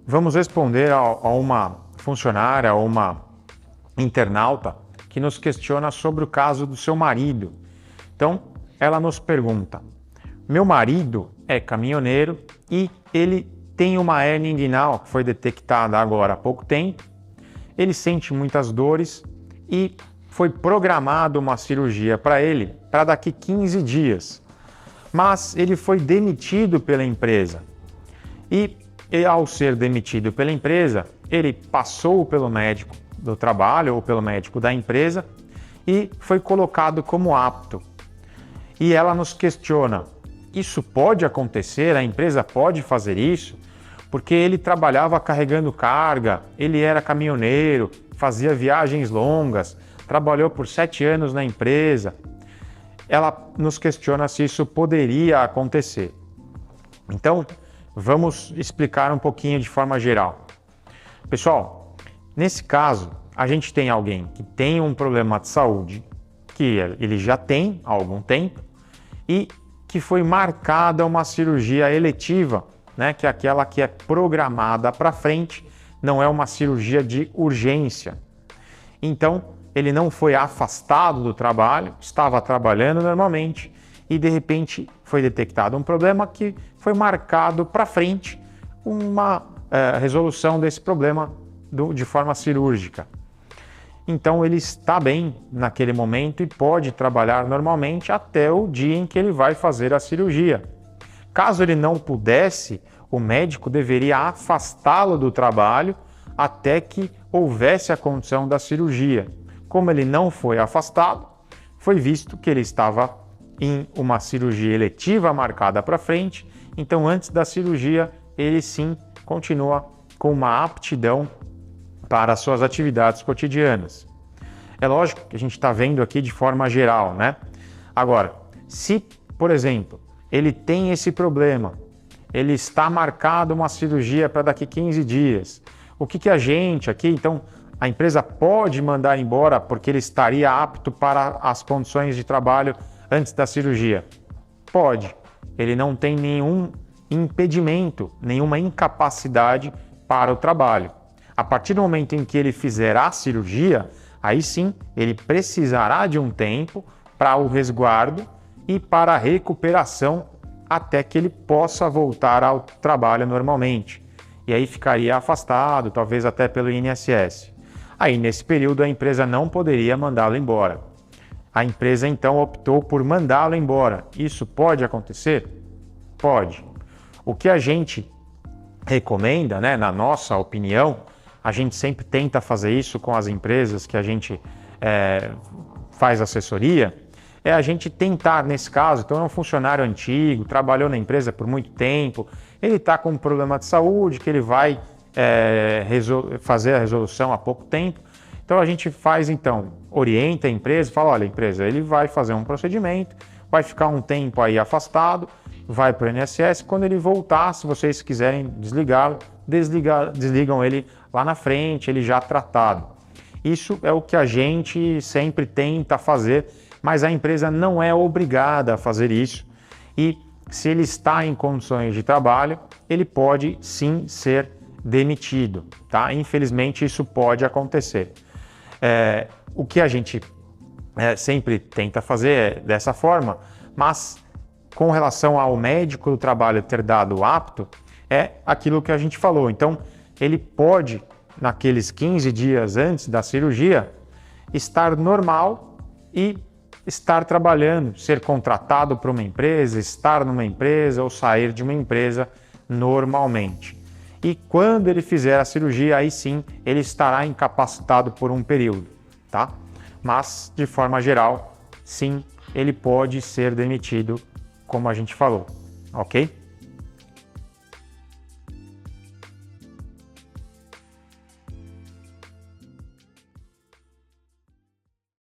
vamos responder a uma funcionária, a uma internauta que nos questiona sobre o caso do seu marido. Então, ela nos pergunta: meu marido é caminhoneiro e ele tem uma hérnia inguinal que foi detectada agora há pouco tempo. Ele sente muitas dores e foi programada uma cirurgia para ele para daqui 15 dias. Mas ele foi demitido pela empresa. E ao ser demitido pela empresa, ele passou pelo médico do trabalho ou pelo médico da empresa e foi colocado como apto. E ela nos questiona: isso pode acontecer? A empresa pode fazer isso? Porque ele trabalhava carregando carga, ele era caminhoneiro, fazia viagens longas, trabalhou por 7 anos na empresa. Ela nos questiona se isso poderia acontecer. Então, vamos explicar um pouquinho de forma geral. Pessoal, nesse caso, a gente tem alguém que tem um problema de saúde, que ele já tem há algum tempo, e que foi marcada uma cirurgia eletiva, né, que é aquela que é programada para frente, não é uma cirurgia de urgência. Então, ele não foi afastado do trabalho, estava trabalhando normalmente e de repente foi detectado um problema que foi marcado para frente uma resolução desse problema de forma cirúrgica. Então ele está bem naquele momento e pode trabalhar normalmente até o dia em que ele vai fazer a cirurgia. Caso ele não pudesse, o médico deveria afastá-lo do trabalho até que houvesse a condição da cirurgia. Como ele não foi afastado, foi visto que ele estava em uma cirurgia eletiva marcada para frente, então antes da cirurgia ele sim continua com uma aptidão para as suas atividades cotidianas. É lógico que a gente está vendo aqui de forma geral, né? Agora, se, por exemplo, ele tem esse problema, ele está marcado uma cirurgia para daqui 15 dias, o que a gente aqui, então, a empresa pode mandar embora porque ele estaria apto para as condições de trabalho antes da cirurgia? Pode. Ele não tem nenhum impedimento, nenhuma incapacidade para o trabalho. A partir do momento em que ele fizer a cirurgia, aí sim ele precisará de um tempo para o resguardo e para a recuperação até que ele possa voltar ao trabalho normalmente. E aí ficaria afastado, talvez até pelo INSS. Aí, nesse período, a empresa não poderia mandá-lo embora. A empresa, então, optou por mandá-lo embora. Isso pode acontecer? Pode. O que a gente recomenda, né, na nossa opinião, a gente sempre tenta fazer isso com as empresas que a gente faz assessoria, é a gente tentar, nesse caso, então é um funcionário antigo, trabalhou na empresa por muito tempo, ele está com um problema de saúde, que ele vai fazer a resolução há pouco tempo. Então a gente faz, então, orienta a empresa, fala: olha, empresa, ele vai fazer um procedimento, vai ficar um tempo aí afastado, vai para o INSS, quando ele voltar, se vocês quiserem desligá-lo, desligam ele lá na frente, ele já tratado. Isso é o que a gente sempre tenta fazer, mas a empresa não é obrigada a fazer isso. E se ele está em condições de trabalho, ele pode sim ser demitido, tá? Infelizmente isso pode acontecer. O que a gente sempre tenta fazer é dessa forma, mas com relação ao médico do trabalho ter dado apto, é aquilo que a gente falou. Então, ele pode, naqueles 15 dias antes da cirurgia, estar normal e estar trabalhando, ser contratado por uma empresa, estar numa empresa ou sair de uma empresa normalmente. E quando ele fizer a cirurgia, aí sim, ele estará incapacitado por um período, tá? Mas, de forma geral, sim, ele pode ser demitido, como a gente falou, ok?